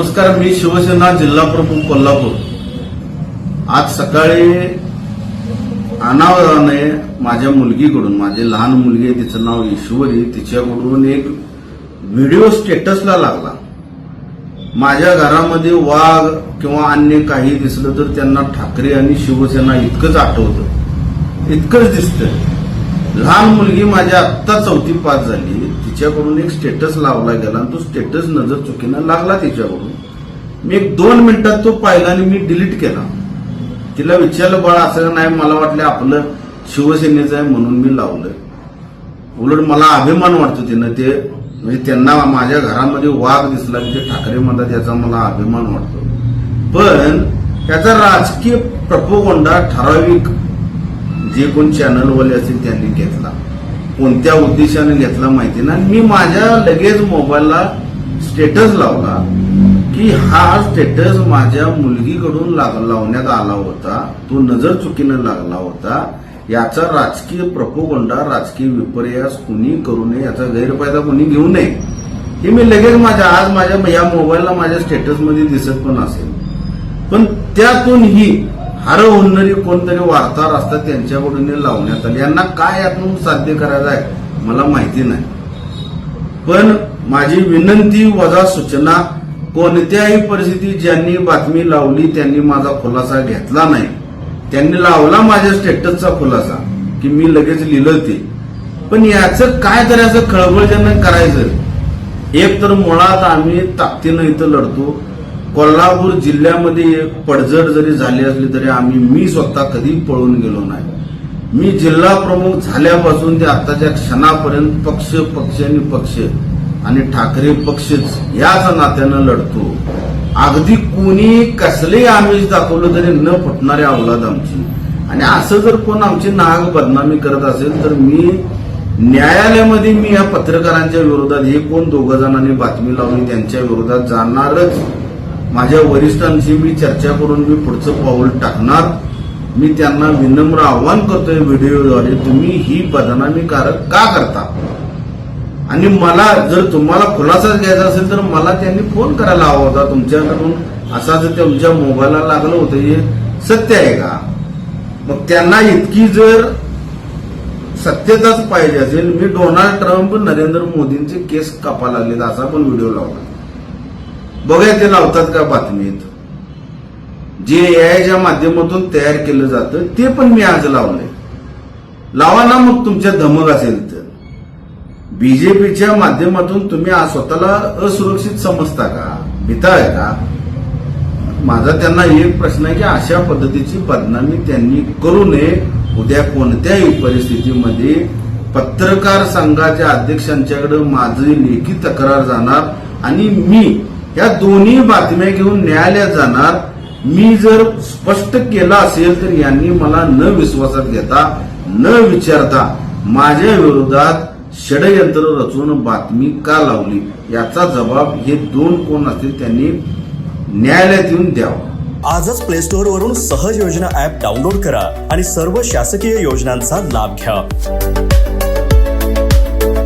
नमस्कार, मी शिवसेना जिल्हा प्रमुख कोल्हापूर। आज सकाळी अनावधानाने माझ्या मुलगीकडून, माझी लहान मुलगी आहे, तिचं नाव ईश्वरी, तिच्याकडून एक व्हिडिओ स्टेटसला लागला। माझ्या घरामध्ये वाघ किंवा अन्य काही दिसलं तर त्यांना ठाकरे आणि शिवसेना इतकंच आठवतं, इतकंच दिसतं। लहान मुलगी माझी आत्ता 4थी पास झाली, तिच्याकडून एक स्टेटस लावला गेला आणि तो स्टेटस नजर चुकीनं लागला तिच्याकडून। मी 1-2 मिनिटात तो पाहिला आणि मी डिलीट केला। तिला विचारलं, बाळा असं नाही, मला वाटलं आपलं शिवसेनेचं आहे म्हणून मी लावलं। उलट मला अभिमान वाटतो तिनं ते, म्हणजे त्यांना माझ्या घरामध्ये वाघ दिसला की ते ठाकरे म्हणतात याचा मला अभिमान वाटतो। पण त्याचा राजकीय प्रपोगंडा ठराविक जे कोण चॅनलवाले असतील त्यांनी घेतला, कोणत्या उद्देशाने घेतला माहिती नाही। मी माझ्या लगेच मोबाईलला स्टेटस लावला की हा स्टेटस माझ्या मुलगीकडून लावण्यात आला होता, तो नजर चुकीनं लागला होता। याचा राजकीय प्रपोगंडा, राजकीय विपर्यास कुणी करू नये, याचा गैरफायदा कुणी घेऊ नये, हे मी लगेच आज माझ्या या मोबाईलला माझ्या स्टेटसमध्ये दिसत पण असेल। पण त्यातूनही हार होणारी कोणतरी वार्ताहर असतात, त्यांच्याकडून लावण्यात आले। यांना काय यातून साध्य करायचं आहे मला माहिती नाही। पण माझी विनंती वजा सूचना, कोणत्याही परिस्थितीत ज्यांनी बातमी लावली त्यांनी माझा खुलासा घेतला नाही। त्यांनी लावला माझ्या स्टेटसचा खुलासा की मी लगेच लिहिलं ते, पण याचं काय करायचं, खळबळजनक करायचं। एक तर मुळात आम्ही ताकदीनं इथं लढतो। कोल्हापूर जिल्ह्यामध्ये पडझड जरी झाली असली तरी मी स्वतः कधी पळून गेलो नाही। मी जिल्हा प्रमुख झाल्यापासून ते आताच्या क्षणापर्यंत पक्ष आणि ठाकरे पक्षच याच नात्यानं लढतो। अगदी कुणी कसलेही आमिष दाखवलं तरी न फुटणारी अवलाद आमची। आणि असं जर कोण आमची नाहक बदनामी करत असेल तर मी न्यायालयामध्ये मी या पत्रकारांच्या विरोधात, हे कोण 2 जणांनी बातमी लावली त्यांच्या विरोधात जाणारच। माझ्या वरिष्ठांशी मी चर्चा करून मी पुढचं पाऊल टाकणार। मी त्यांना विनम्र आवाहन करतोय व्हिडिओद्वारे, तुम्ही ही बदनामी का करता? आणि मला जर तुम्हाला खुलासा घ्यायचा असेल तर मला त्यांनी फोन करायला हवा होता तुमच्याकडून। असा जर तुमच्या मोबाईलला लागलं होतं, हे सत्य आहे का? मग त्यांना इतकी जर सत्यताच पाहिजे असेल, मी डोनाल्ड ट्रम्प, नरेंद्र मोदींचे केस कापा लागलेत असा पण व्हिडिओ लावला। बघा ते लावतात का बातमीत, जे एआयच्या माध्यमातून तयार केलं जातं ते पण मी आज लावलंय। लावा ना मग तुमच्या धमक असेल तर। बीजेपीच्या माध्यमातून तुम्ही आज स्वतःला असुरक्षित समजता का, भीताय का? माझा त्यांना एक प्रश्न आहे की अशा पद्धतीची बदनामी त्यांनी करू नये। उद्या कोणत्याही परिस्थितीमध्ये पत्रकार संघाच्या अध्यक्षांच्याकडे माझी लेखी तक्रार जाणार आणि मी या दोन्ही बातम्या घेऊन न्यायालयात जाणार। मी जर स्पष्ट केलं असेल तर यांनी मला न विश्वासात घेता, न विचारता माझ्या विरोधात षडयंत्र रचून बातमी का लावली याचा जबाब हे 2 कोण असतील त्यांनी न्यायालयात येऊन द्यावा। आजच प्ले स्टोअर वरून सहज योजना ऍप डाउनलोड करा आणि सर्व शासकीय योजनांचा लाभ घ्या।